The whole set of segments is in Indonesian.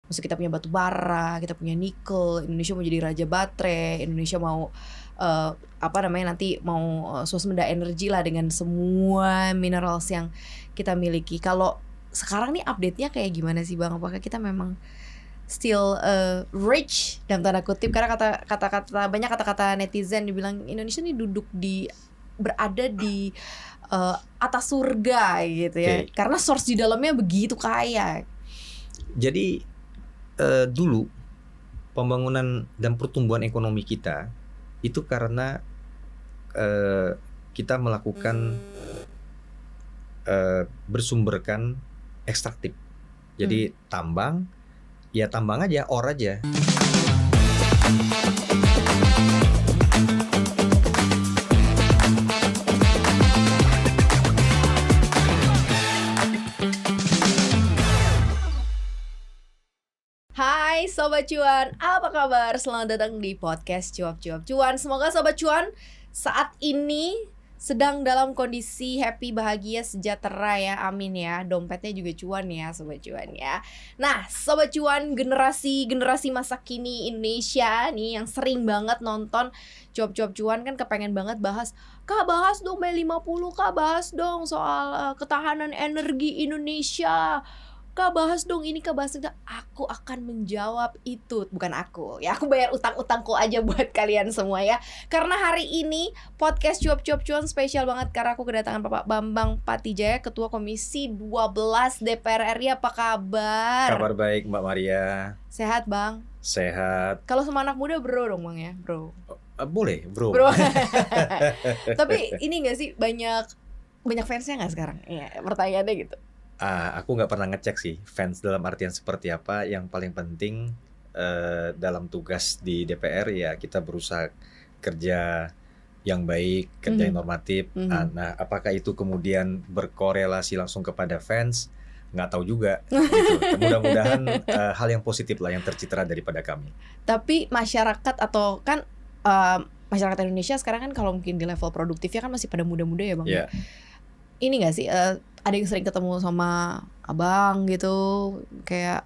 Maksudnya kita punya batu bara, kita punya nikel, Indonesia mau jadi raja baterai, Indonesia mau nanti mau swasembada energi lah dengan semua minerals yang kita miliki. Kalau sekarang nih update-nya kayak gimana sih Bang? Apakah kita memang still rich dalam tanda kutip? Karena kata-kata banyak kata-kata netizen dibilang Indonesia nih berada di atas surga gitu ya. Karena source di dalamnya begitu kaya. Jadi dulu pembangunan dan pertumbuhan ekonomi kita itu karena kita melakukan bersumberkan ekstraktif. Jadi tambang aja, ore aja. Hai Sobat Cuan, apa kabar? Selamat datang di podcast Cuap-Cuap Cuan. Semoga Sobat Cuan saat ini sedang dalam kondisi happy, bahagia, sejahtera ya, amin ya. Dompetnya juga cuan ya Sobat Cuan ya. Nah Sobat Cuan, generasi masa kini Indonesia nih yang sering banget nonton Cuap-Cuap Cuan kan kepengen banget bahas, Kak bahas dong B50, Kak bahas dong soal ketahanan energi Indonesia, Kak bahas dong ini, Kak bahas dong. Aku akan menjawab itu. Bukan aku ya, aku bayar utang-utangku aja buat kalian semua ya. Karena hari ini podcast Cuap-Cuap Cuan spesial banget karena aku kedatangan Bapak Bambang Patijaya, Ketua Komisi 12 DPR RI. Apa kabar? Kabar baik Mbak Maria. Sehat Bang? Sehat. Kalau sama anak muda bro dong Bang ya, bro. Boleh bro. Tapi ini gak sih banyak fansnya gak sekarang? Iya, pertanyaannya gitu. Aku nggak pernah ngecek sih fans dalam artian seperti apa. Yang paling penting dalam tugas di DPR ya kita berusaha kerja yang baik, kerja yang normatif. Nah, apakah itu kemudian berkorelasi langsung kepada fans? Nggak tahu juga. Gitu. Mudah-mudahan hal yang positif lah yang tercitra daripada kami. Tapi masyarakat atau kan masyarakat Indonesia sekarang kan kalau mungkin di level produktifnya kan masih pada muda-muda ya Bang. Yeah. Ini gak sih, ada yang sering ketemu sama abang gitu, kayak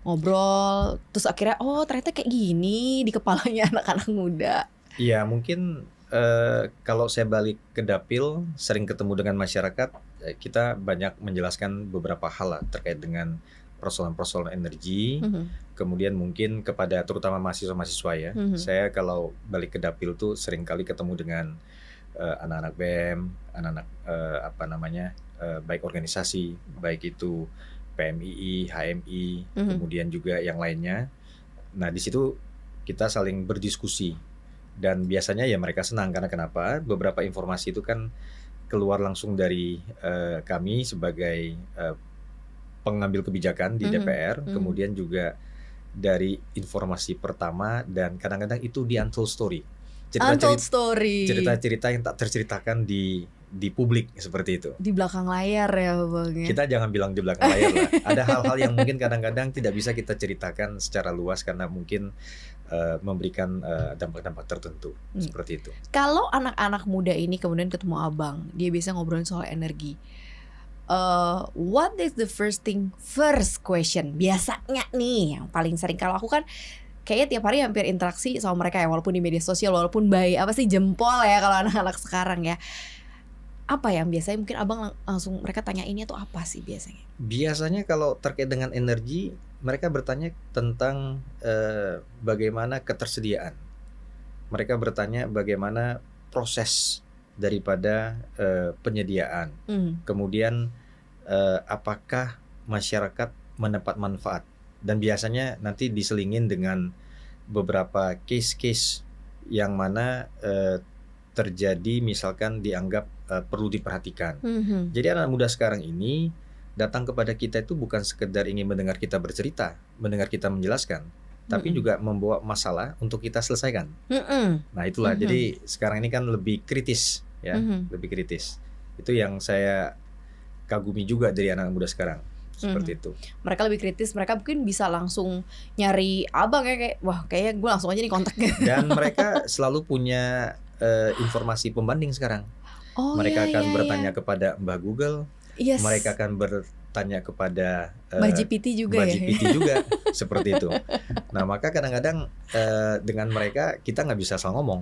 ngobrol, terus akhirnya oh ternyata kayak gini di kepalanya anak-anak muda. Iya mungkin kalau saya balik ke dapil, sering ketemu dengan masyarakat, kita banyak menjelaskan beberapa hal lah terkait dengan persoalan-persoalan energi. Kemudian mungkin kepada terutama mahasiswa-mahasiswa ya, saya kalau balik ke dapil tuh sering kali ketemu dengan anak-anak BEM, anak-anak baik organisasi, baik itu PMII, HMI, kemudian juga yang lainnya. Nah di situ kita saling berdiskusi dan biasanya ya mereka senang karena kenapa? Beberapa informasi itu kan keluar langsung dari kami sebagai pengambil kebijakan di DPR, kemudian juga dari informasi pertama dan kadang-kadang itu di untold story. Cerita-cerita yang tak terceritakan di publik seperti itu. Di belakang layar ya Bang ya. Kita jangan bilang di belakang layar lah. Ada hal-hal yang mungkin kadang-kadang tidak bisa kita ceritakan secara luas karena mungkin memberikan dampak-dampak tertentu seperti itu. Kalau anak-anak muda ini kemudian ketemu Abang, dia biasa ngobrolin soal energi. What is the first question? Biasanya nih yang paling sering, kalau aku kan kayaknya tiap hari hampir interaksi sama mereka ya, walaupun di media sosial, walaupun by jempol ya kalau anak-anak sekarang ya. Apa yang biasanya mungkin Abang langsung mereka tanya ini atau apa sih biasanya? Biasanya kalau terkait dengan energi, mereka bertanya tentang bagaimana ketersediaan. Mereka bertanya bagaimana proses daripada penyediaan. Kemudian apakah masyarakat mendapat manfaat? Dan biasanya nanti diselingin dengan beberapa case-case yang mana terjadi misalkan dianggap perlu diperhatikan. Jadi anak muda sekarang ini datang kepada kita itu bukan sekedar ingin mendengar kita bercerita, mendengar kita menjelaskan, tapi juga membawa masalah untuk kita selesaikan. Nah itulah, jadi sekarang ini kan lebih kritis ya, lebih kritis. Itu yang saya kagumi juga dari anak muda sekarang. Seperti itu. Mereka lebih kritis, mereka mungkin bisa langsung nyari Abang ya, kayak wah kayaknya gue langsung aja nih kontaknya. Dan mereka selalu punya informasi pembanding sekarang. Mereka akan bertanya kepada Mbah Google, mereka akan tanya kepada Mbak GPT juga Mbak ya. GPT juga seperti itu. Nah, maka kadang-kadang dengan mereka kita nggak bisa salah ngomong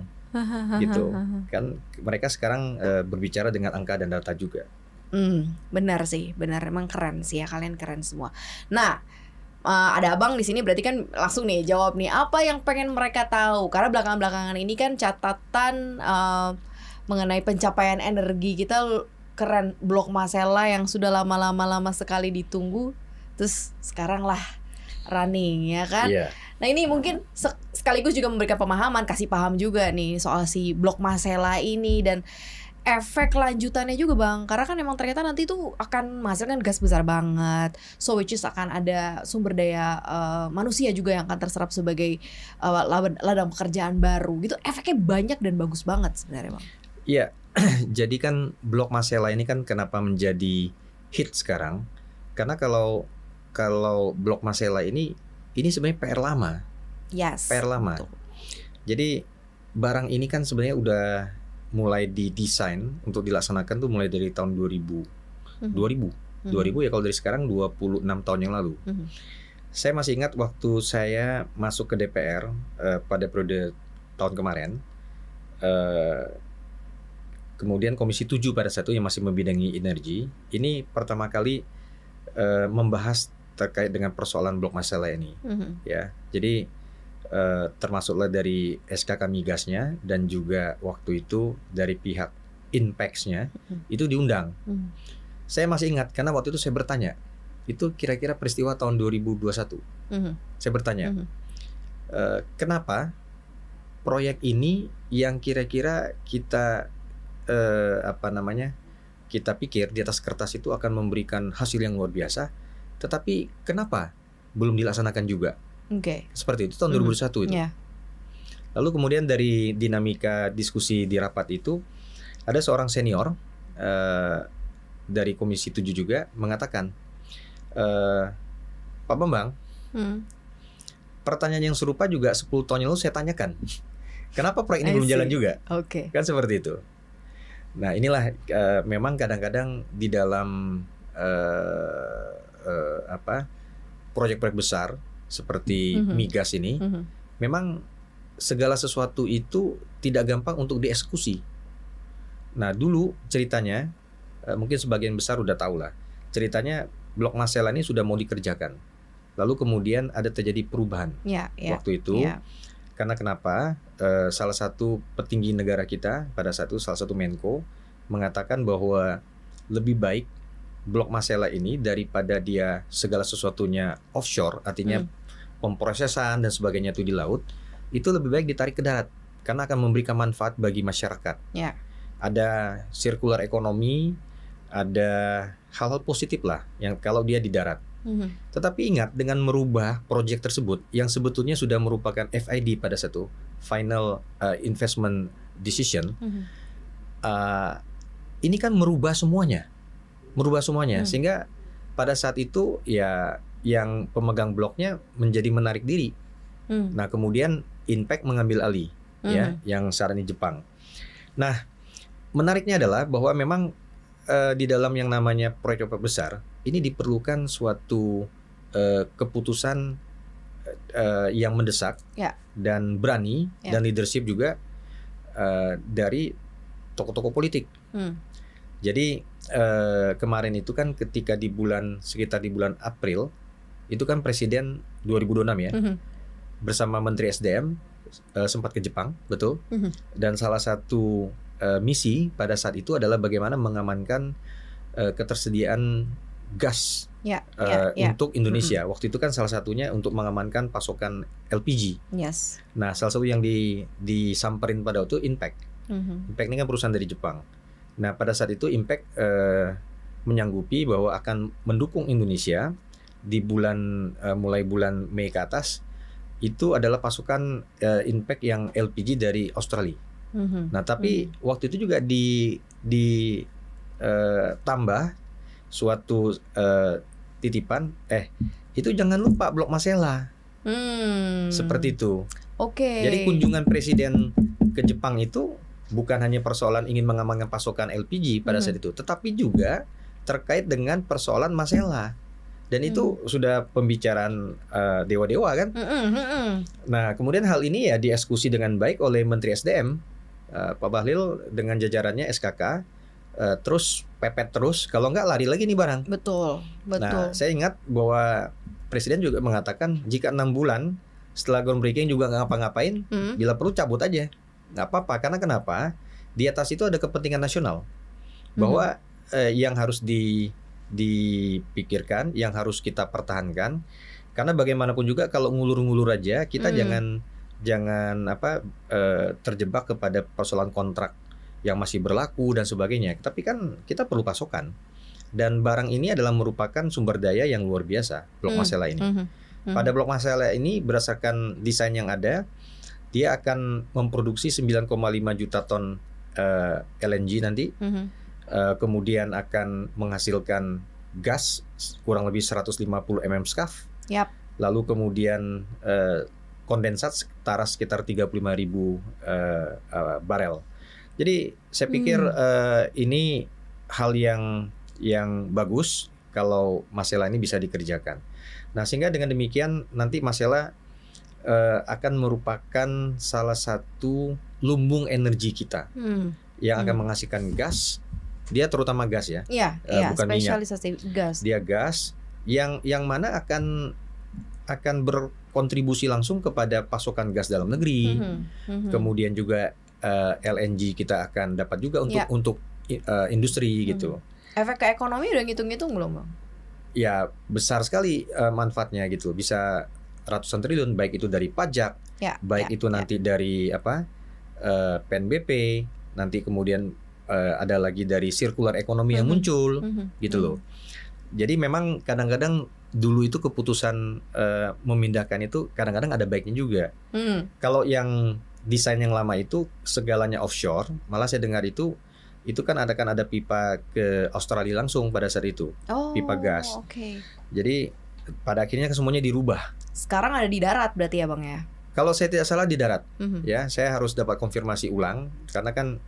gitu. Kan mereka sekarang berbicara dengan angka dan data juga. Benar sih, benar, emang keren sih ya, kalian keren semua. Nah, ada abang di sini berarti kan langsung nih jawab nih apa yang pengen mereka tahu, karena belakangan ini kan catatan mengenai pencapaian energi kita keren, Blok Masela yang sudah lama sekali ditunggu, terus sekarang lah running ya kan. Iya. Nah ini mungkin sekaligus juga memberikan pemahaman, kasih paham juga nih soal si Blok Masela ini dan efek lanjutannya juga bang, karena kan emang ternyata nanti tuh akan menghasilkan gas besar banget, so which is akan ada sumber daya manusia juga yang akan terserap sebagai ladang pekerjaan baru gitu, efeknya banyak dan bagus banget sebenarnya bang. Iya, jadi kan Blok Masela ini kan kenapa menjadi hit sekarang? Karena kalau Blok Masela ini sebenarnya PR lama. Yes. PR lama. Betul. Jadi barang ini kan sebenarnya udah mulai didesain untuk dilaksanakan tuh mulai dari tahun 2000 ya, kalau dari sekarang 26 tahun yang lalu. Saya masih ingat waktu saya masuk ke DPR pada periode tahun kemarin. Kemudian Komisi 7 pada saat itu yang masih membidangi energi, ini pertama kali membahas terkait dengan persoalan Blok Masela ini, ya. Jadi termasuklah dari SKK Migasnya dan juga waktu itu dari pihak Inpex-nya itu diundang. Saya masih ingat karena waktu itu saya bertanya, itu kira-kira peristiwa tahun 2021. Saya bertanya, kenapa proyek ini yang kira-kira kita kita pikir di atas kertas itu akan memberikan hasil yang luar biasa, tetapi kenapa belum dilaksanakan juga? Seperti itu tahun 2001 itu. Yeah. Lalu kemudian dari dinamika diskusi di rapat itu ada seorang senior dari Komisi 7 juga mengatakan, Pak Bambang, pertanyaan yang serupa juga 10 tahun yang lalu saya tanyakan. Kenapa proyek ini belum jalan juga? Kan seperti itu. Nah inilah memang kadang-kadang di dalam proyek-proyek besar seperti migas ini, memang segala sesuatu itu tidak gampang untuk dieksekusi. Nah dulu ceritanya, mungkin sebagian besar udah tahu lah, ceritanya Blok Masela ini sudah mau dikerjakan, lalu kemudian ada terjadi perubahan waktu itu. Karena kenapa? Salah satu petinggi negara kita pada saat itu, salah satu Menko mengatakan bahwa lebih baik Blok Masela ini daripada dia segala sesuatunya offshore, artinya pemprosesan dan sebagainya itu di laut, itu lebih baik ditarik ke darat karena akan memberikan manfaat bagi masyarakat. Ada circular ekonomi, ada hal-hal positif lah yang kalau dia di darat. Tetapi ingat, dengan merubah proyek tersebut yang sebetulnya sudah merupakan FID pada satu final investment decision, ini kan merubah semuanya, sehingga pada saat itu ya yang pemegang bloknya menjadi menarik diri. Nah kemudian Inpex mengambil alih, ya, yang saat ini Jepang. Nah menariknya adalah bahwa memang di dalam yang namanya proyek besar ini diperlukan suatu keputusan yang mendesak dan berani dan leadership juga dari tokoh-tokoh politik. Jadi kemarin itu kan ketika sekitar di bulan April itu kan Presiden 2026 ya, bersama Menteri SDM sempat ke Jepang, betul. Dan salah satu misi pada saat itu adalah bagaimana mengamankan ketersediaan gas untuk Indonesia. Waktu itu kan salah satunya untuk mengamankan pasokan LPG. Nah, salah satu yang disamperin pada waktu Inpex. Inpex ini kan perusahaan dari Jepang. Nah, pada saat itu Inpex menyanggupi bahwa akan mendukung Indonesia di mulai bulan Mei ke atas. Itu adalah pasukan Inpex yang LPG dari Australia. Nah, tapi waktu itu juga ditambah suatu titipan, itu jangan lupa Blok Masela. Seperti itu. Jadi kunjungan Presiden ke Jepang itu bukan hanya persoalan ingin mengamankan pasokan LPG pada saat itu, tetapi juga terkait dengan persoalan Masela. Dan itu sudah pembicaraan dewa-dewa kan. Nah, kemudian hal ini ya dieksekusi dengan baik oleh Menteri SDM Pak Bahlil dengan jajarannya SKK. Terus pepet terus, kalau nggak lari lagi nih barang. Betul. Nah, saya ingat bahwa Presiden juga mengatakan jika 6 bulan setelah groundbreaking juga nggak ngapa-ngapain, bila perlu cabut aja, nggak apa-apa. Karena kenapa? Di atas itu ada kepentingan nasional bahwa yang harus dipikirkan, yang harus kita pertahankan. Karena bagaimanapun juga kalau ngulur-ngulur aja, kita jangan terjebak kepada persoalan kontrak yang masih berlaku dan sebagainya. Tapi kan kita perlu pasokan. Dan barang ini adalah merupakan sumber daya yang luar biasa, blok Masela ini. Pada blok Masela ini berdasarkan desain yang ada, dia akan memproduksi 9,5 juta ton LNG nanti. Kemudian akan menghasilkan gas kurang lebih 150 mm SCAF. Lalu kemudian kondensat setara sekitar 35.000 barel. Jadi saya pikir ini hal yang bagus kalau Masela ini bisa dikerjakan. Nah, sehingga dengan demikian nanti Masela akan merupakan salah satu lumbung energi kita yang akan menghasilkan gas. Dia terutama gas ya, bukan spesialisasi minyak. Gas. Dia gas yang mana akan berkontribusi langsung kepada pasokan gas dalam negeri. Kemudian juga LNG kita akan dapat juga untuk industri gitu. Efek ke ekonomi udah ngitung-ngitung belum, Bang? Ya besar sekali manfaatnya gitu. Bisa ratusan triliun, baik itu dari pajak, baik itu nanti dari PNBP, nanti kemudian ada lagi dari sirkular ekonomi yang muncul, gitu loh. Jadi memang kadang-kadang dulu itu keputusan memindahkan itu kadang-kadang ada baiknya juga. Kalau yang desain yang lama itu segalanya offshore, malah saya dengar itu kan ada pipa ke Australia langsung pada saat itu, pipa gas. Jadi pada akhirnya semuanya dirubah. Sekarang ada di darat berarti ya, Bang ya? Kalau saya tidak salah di darat, ya saya harus dapat konfirmasi ulang karena kan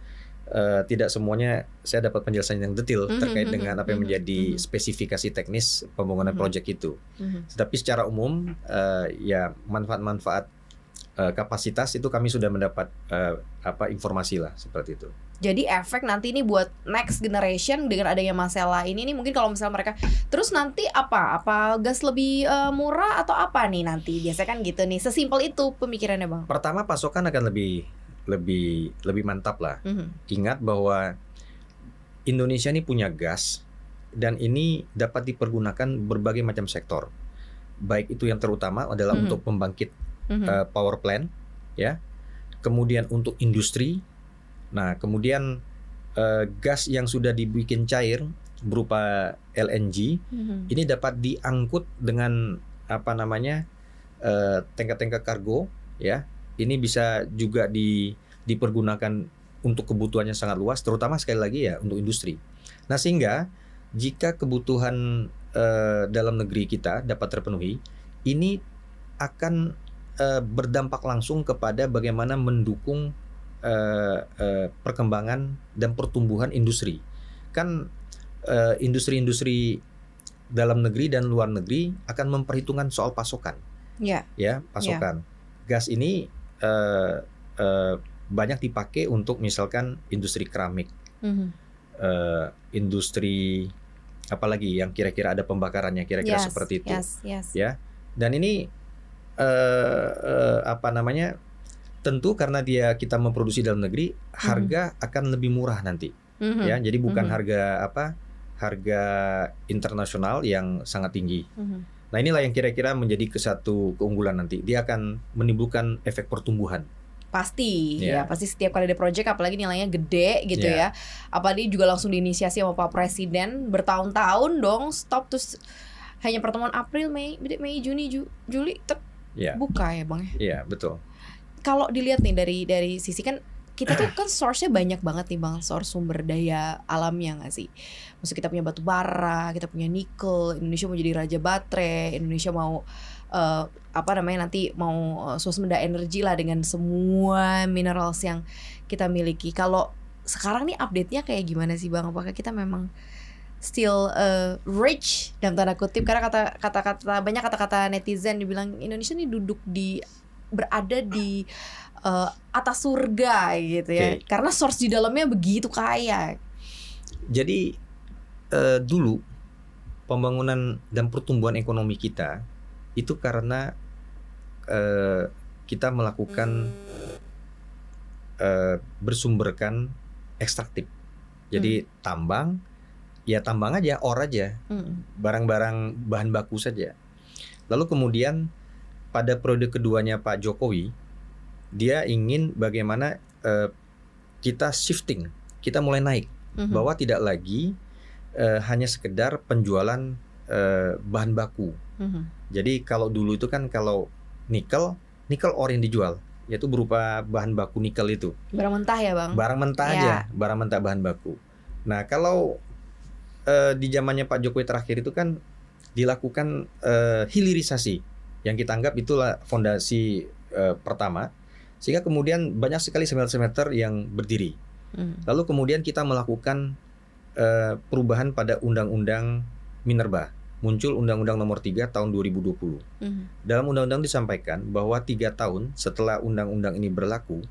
tidak semuanya saya dapat penjelasan yang detail terkait dengan apa yang menjadi spesifikasi teknis pembangunan proyek itu. Tetapi secara umum ya manfaat-manfaat kapasitas itu kami sudah mendapat informasi lah seperti itu. Jadi efek nanti ini buat next generation dengan adanya Masela ini nih mungkin kalau misalnya mereka terus nanti apa gas lebih murah atau apa nih nanti biasanya kan gitu nih, sesimpel itu pemikirannya, Bang. Pertama pasokan akan lebih mantap lah. Ingat bahwa Indonesia ini punya gas dan ini dapat dipergunakan berbagai macam sektor. Baik itu yang terutama adalah untuk pembangkit power plant, ya. Kemudian untuk industri. Nah, kemudian gas yang sudah dibikin cair berupa LNG ini dapat diangkut dengan tanker-tanker kargo, ya. Ini bisa juga dipergunakan untuk kebutuhannya sangat luas, terutama sekali lagi ya untuk industri. Nah, sehingga jika kebutuhan dalam negeri kita dapat terpenuhi, ini akan berdampak langsung kepada bagaimana mendukung perkembangan dan pertumbuhan industri. Kan industri-industri dalam negeri dan luar negeri akan memperhitungkan soal pasokan. Ya, pasokan. Gas ini banyak dipakai untuk misalkan industri keramik, industri apalagi yang kira-kira ada pembakarannya kira-kira seperti itu. Ya, dan ini tentu karena kita memproduksi dalam negeri, harga akan lebih murah nanti. Ya, jadi bukan harga internasional yang sangat tinggi. Nah, inilah yang kira-kira menjadi satu keunggulan nanti. Dia akan menimbulkan efek pertumbuhan. Pasti, ya pasti setiap kali ada project apalagi nilainya gede gitu ya. Apalagi juga langsung diinisiasi sama Pak Presiden bertahun-tahun dong stop terus hanya pertemuan April, Mei, Juni, Juli buka ya, Bang. Iya, betul. Kalau dilihat nih dari sisi kan kita tuh kan source-nya banyak banget nih, Bang, source sumber daya alamnya nggak sih? Maksud kita punya batu bara, kita punya nikel, Indonesia mau jadi raja baterai, Indonesia mau nanti mau swasembada energi lah dengan semua minerals yang kita miliki. Kalau sekarang nih update-nya kayak gimana sih, Bang? Apakah kita memang still rich dalam tanda kutip, karena kata-kata banyak kata-kata netizen dibilang Indonesia ini berada di atas surga gitu ya. Karena source di dalamnya begitu kaya. Jadi dulu pembangunan dan pertumbuhan ekonomi kita itu karena kita melakukan bersumberkan ekstraktif. Jadi tambang, ya tambang aja, ore aja, barang-barang bahan baku saja. Lalu kemudian pada periode keduanya Pak Jokowi, dia ingin bagaimana kita shifting, kita mulai naik, bahwa tidak lagi hanya sekedar penjualan bahan baku. Jadi kalau dulu itu kan kalau nikel ore yang dijual, yaitu berupa bahan baku nikel itu. Barang mentah ya Bang? Barang mentah aja, barang mentah bahan baku. Nah kalau di zamannya Pak Jokowi terakhir itu kan dilakukan hilirisasi, yang kita anggap itulah fondasi pertama, sehingga kemudian banyak sekali smelter-smelter yang berdiri. Lalu kemudian kita melakukan perubahan pada Undang-Undang Minerba. Muncul Undang-Undang Nomor 3 tahun 2020. Dalam undang-undang disampaikan bahwa 3 tahun setelah undang-undang ini berlaku,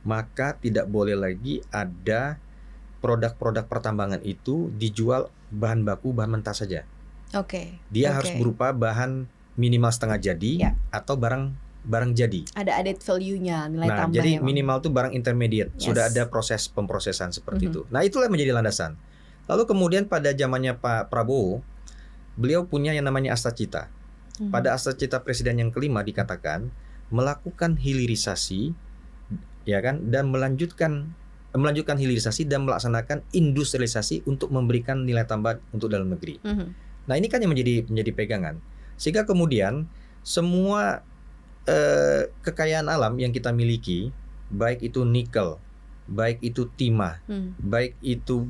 maka tidak boleh lagi ada produk-produk pertambangan itu dijual bahan baku, bahan mentah saja. Dia harus berupa bahan minimal setengah jadi atau barang jadi. Ada added value-nya, nilai tambah. Jadi minimal itu barang intermediate, sudah ada proses pemprosesan seperti itu. Nah, itulah menjadi landasan. Lalu kemudian pada zamannya Pak Prabowo, beliau punya yang namanya Astacita. Pada Astacita Presiden yang kelima dikatakan melakukan hilirisasi, ya kan, dan melanjutkan hilirisasi dan melaksanakan industrialisasi untuk memberikan nilai tambah untuk dalam negeri. Nah, ini kan yang menjadi pegangan. Sehingga kemudian semua kekayaan alam yang kita miliki, baik itu nikel, baik itu timah, baik itu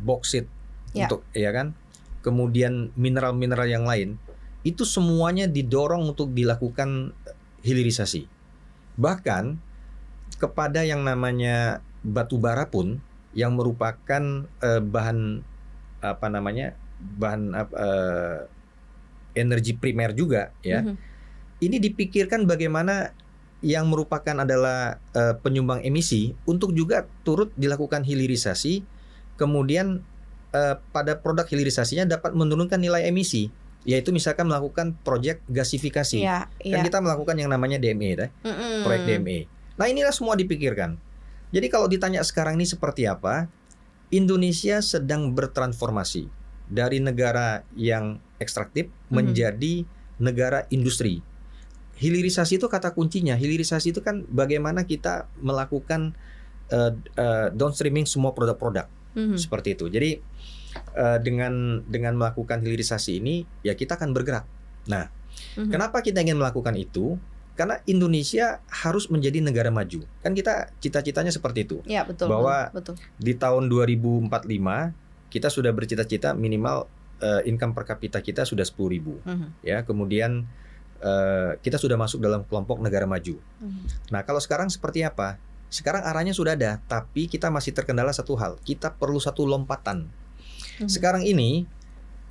boksit, untuk ya kan, kemudian mineral-mineral yang lain, itu semuanya didorong untuk dilakukan hilirisasi. Bahkan kepada yang namanya batu bara pun, yang merupakan bahan energi primer juga, ya. Ini dipikirkan bagaimana yang merupakan adalah penyumbang emisi untuk juga turut dilakukan hilirisasi, kemudian pada produk hilirisasinya dapat menurunkan nilai emisi, yaitu misalkan melakukan proyek gasifikasi. Kan kita melakukan yang namanya DME, proyek DME. Nah, inilah semua dipikirkan. Jadi kalau ditanya sekarang ini seperti apa, Indonesia sedang bertransformasi dari negara yang ekstraktif menjadi negara industri. Hilirisasi itu kata kuncinya. Hilirisasi itu kan bagaimana kita melakukan downstreaming semua produk-produk. Seperti itu. Jadi dengan melakukan hilirisasi ini, ya kita akan bergerak. Nah, kenapa kita ingin melakukan itu? Karena Indonesia harus menjadi negara maju. Kan kita cita-citanya seperti itu. Ya, betul. Bahwa di tahun 2045 kita sudah bercita-cita minimal income per kapita kita sudah 10.000. Ya, kemudian kita sudah masuk dalam kelompok negara maju. Nah, kalau sekarang seperti apa? Sekarang arahnya sudah ada, tapi kita masih terkendala satu hal. Kita perlu satu lompatan. Sekarang ini,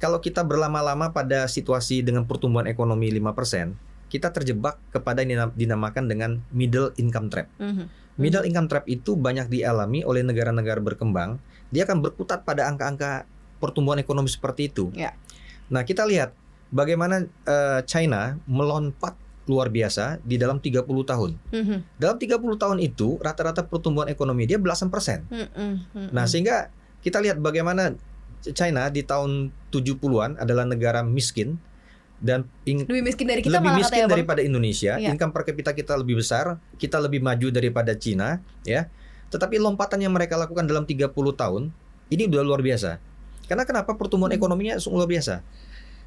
kalau kita berlama-lama pada situasi dengan pertumbuhan ekonomi 5%, kita terjebak kepada yang dinamakan dengan middle income trap. Middle income trap itu banyak dialami oleh negara-negara berkembang. Dia akan berkutat pada angka-angka pertumbuhan ekonomi seperti itu. Nah, kita lihat bagaimana China melompat luar biasa di dalam 30 tahun. Dalam 30 tahun itu rata-rata pertumbuhan ekonomi dia belasan persen. Nah, sehingga kita lihat bagaimana China di tahun 70-an adalah negara miskin dan lebih miskin dari kita, lebih miskin daripada Indonesia. Income per kapita kita lebih besar, kita lebih maju daripada Cina, ya. Tetapi lompatan yang mereka lakukan dalam 30 tahun ini udah luar biasa. Karena kenapa? Pertumbuhan ekonominya luar biasa.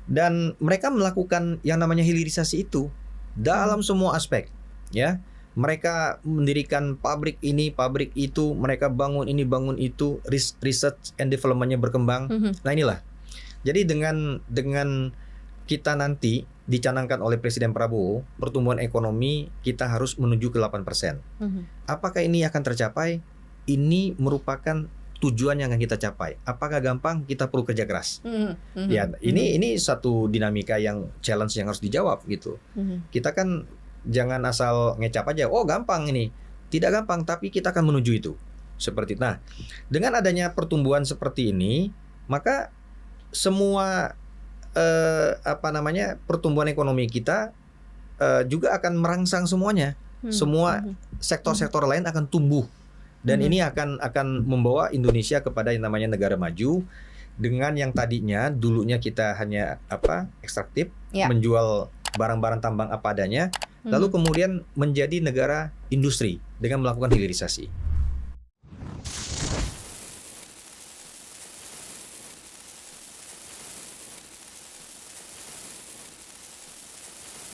Dan mereka melakukan yang namanya hilirisasi itu dalam semua aspek, ya. Mereka mendirikan pabrik ini, pabrik itu, mereka bangun ini, bangun itu, research and development-nya berkembang. Nah, inilah. Jadi dengan kita nanti dicanangkan oleh Presiden Prabowo, pertumbuhan ekonomi kita harus menuju ke 8%. Apakah ini akan tercapai? Ini merupakan tujuan yang akan kita capai. Apakah gampang? Kita perlu kerja keras. Ya, Mhm. ini satu dinamika yang challenge yang harus dijawab gitu. Kita kan jangan asal ngecap aja, oh gampang ini. Tidak gampang, tapi kita akan menuju itu. Seperti nah, dengan adanya pertumbuhan seperti ini, maka semua pertumbuhan ekonomi kita juga akan merangsang semuanya. Semua sektor-sektor lain akan tumbuh. Dan ini akan membawa Indonesia kepada yang namanya negara maju dengan yang tadinya dulunya kita hanya ekstraktif, menjual barang-barang tambang apa adanya, lalu kemudian menjadi negara industri dengan melakukan hilirisasi.